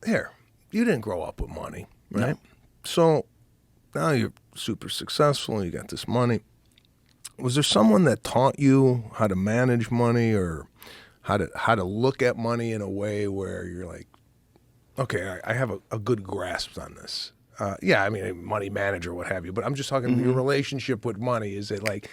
here, you didn't grow up with money, right? No. So now you're super successful. You got this money. Was there someone that taught you how to manage money or how to look at money in a way where you're like, okay, I have a good grasp on this? Yeah, I mean, a money manager, what have you. But I'm just talking your relationship with money. Is it like,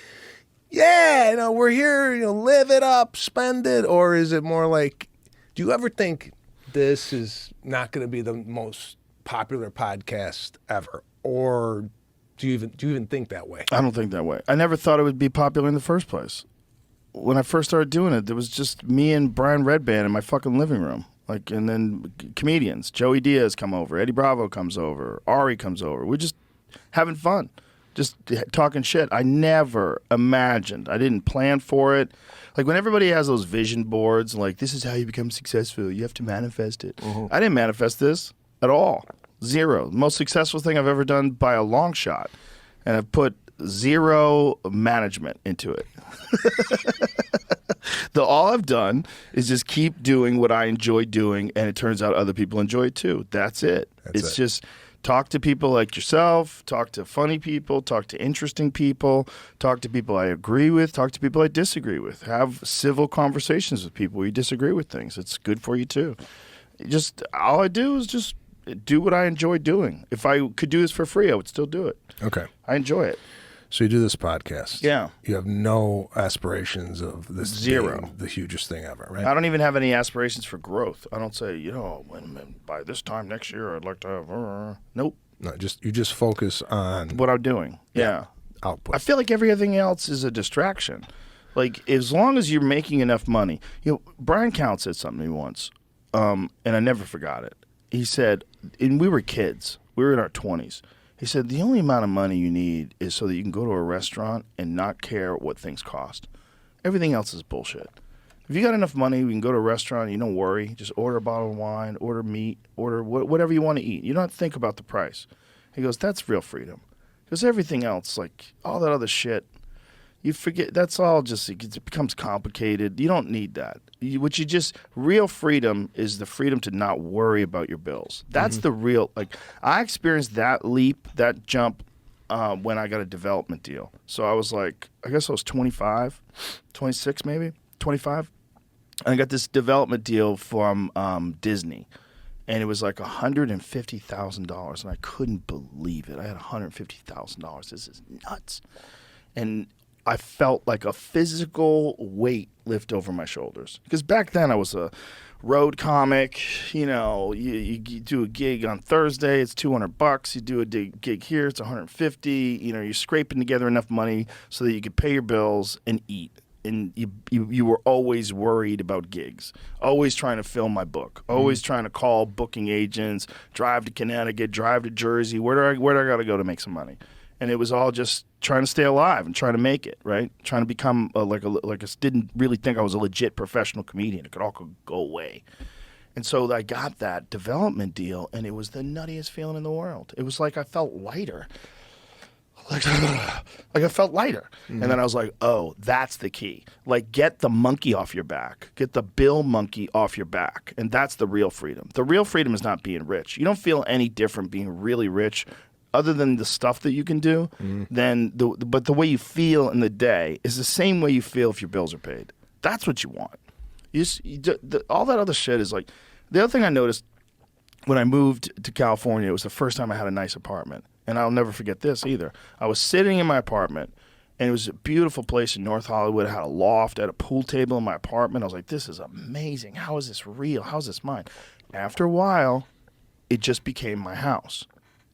yeah, we're here, live it up, spend it? Or is it more like, do you ever think this is not going to be the most popular podcast ever? Or do you even think that way? I don't think that way. I never thought it would be popular in the first place. When I first started doing it, there was just me and Brian Redband in my fucking living room. And then comedians. Joey Diaz come over. Eddie Bravo comes over. Ari comes over. We're just having fun. Just talking shit. I never imagined. I didn't plan for it. Like when everybody has those vision boards, like this is how you become successful. You have to manifest it. I didn't manifest this at all. Zero. The most successful thing I've ever done by a long shot. And I've put zero management into it. All I've done is just keep doing what I enjoy doing, and it turns out other people enjoy it too. That's it. It's just talk to people like yourself, talk to funny people, talk to interesting people, talk to people I agree with, talk to people I disagree with. Have civil conversations with people where you disagree with things. It's good for you too. Just all I do is just do what I enjoy doing. If I could do this for free, I would still do it. Okay. I enjoy it. So you do this podcast. Yeah. You have no aspirations of this Zero. being the hugest thing ever, right? I don't even have any aspirations for growth. I don't say, when by this time next year, I'd like to have. Nope. No, you just focus on what I'm doing. Yeah. Output. I feel like everything else is a distraction. Like as long as you're making enough money. Brian Count said something to me once, and I never forgot it. He said, and we were kids. We were in our 20s. He said, the only amount of money you need is so that you can go to a restaurant and not care what things cost. Everything else is bullshit. If you got enough money, you can go to a restaurant, you don't worry. Just order a bottle of wine, order meat, order whatever you want to eat. You don't have to think about the price. He goes, that's real freedom. Because everything else, like all that other shit, you forget. That's all just, it becomes complicated. You don't need that. Real freedom is the freedom to not worry about your bills. That's the real, I experienced that leap, that jump when I got a development deal. So I was I guess I was 25, 26 maybe, 25. And I got this development deal from Disney. And it was like $150,000. And I couldn't believe it. I had $150,000. This is nuts. And I felt like a physical weight lift over my shoulders. Because back then I was a road comic. You do a gig on Thursday, it's $200. You do a gig here, it's $150. You're scraping together enough money so that you could pay your bills and eat. And you were always worried about gigs, always trying to fill my book, always trying to call booking agents, drive to Connecticut, drive to Jersey. Where do I got to go to make some money? And it was all just trying to stay alive and trying to make it, right? Trying to become didn't really think I was a legit professional comedian. It could all go away. And so I got that development deal, and it was the nuttiest feeling in the world. It was like I felt lighter. Like I felt lighter. And then I was like, oh, that's the key. Get the monkey off your back. Get the bill monkey off your back. And that's the real freedom. The real freedom is not being rich. You don't feel any different being really rich other than the stuff that you can do, but the way you feel in the day is the same way you feel if your bills are paid. That's what you want. All that other shit is the other thing I noticed when I moved to California, it was the first time I had a nice apartment. And I'll never forget this either. I was sitting in my apartment, and it was a beautiful place in North Hollywood. I had a loft, I had a pool table in my apartment. I was like, this is amazing. How is this real? How is this mine? After a while, it just became my house.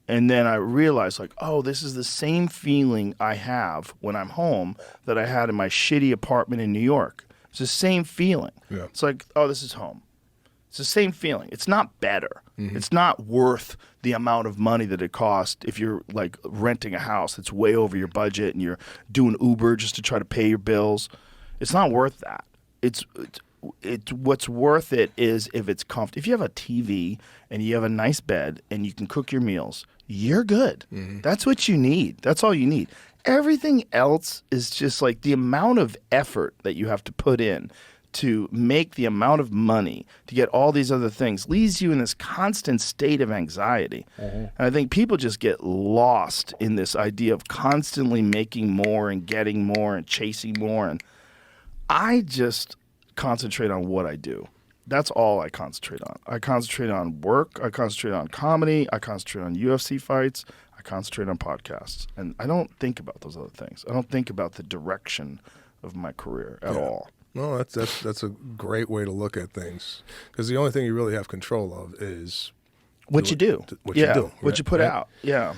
And then I realized, this is the same feeling I have when I'm home that I had in my shitty apartment in New York. It's the same feeling. Yeah. It's this is home. It's the same feeling. It's not better. It's not worth the amount of money that it costs if you're renting a house that's way over your budget and you're doing Uber just to try to pay your bills. It's not worth that. It's what's worth it is if it's comfortable. If you have a TV and you have a nice bed and you can cook your meals, you're good. That's what you need. That's all you need. Everything else is just the amount of effort that you have to put in to make the amount of money to get all these other things leaves you in this constant state of anxiety. And I think people just get lost in this idea of constantly making more and getting more and chasing more. And I just concentrate on what I do. That's all I concentrate on. I concentrate on work. I concentrate on comedy. I concentrate on UFC fights. I concentrate on podcasts. And I don't think about those other things. I don't think about the direction of my career at all. No, that's a great way to look at things, because the only thing you really have control of is what you do. What you do. What you put out. Yeah.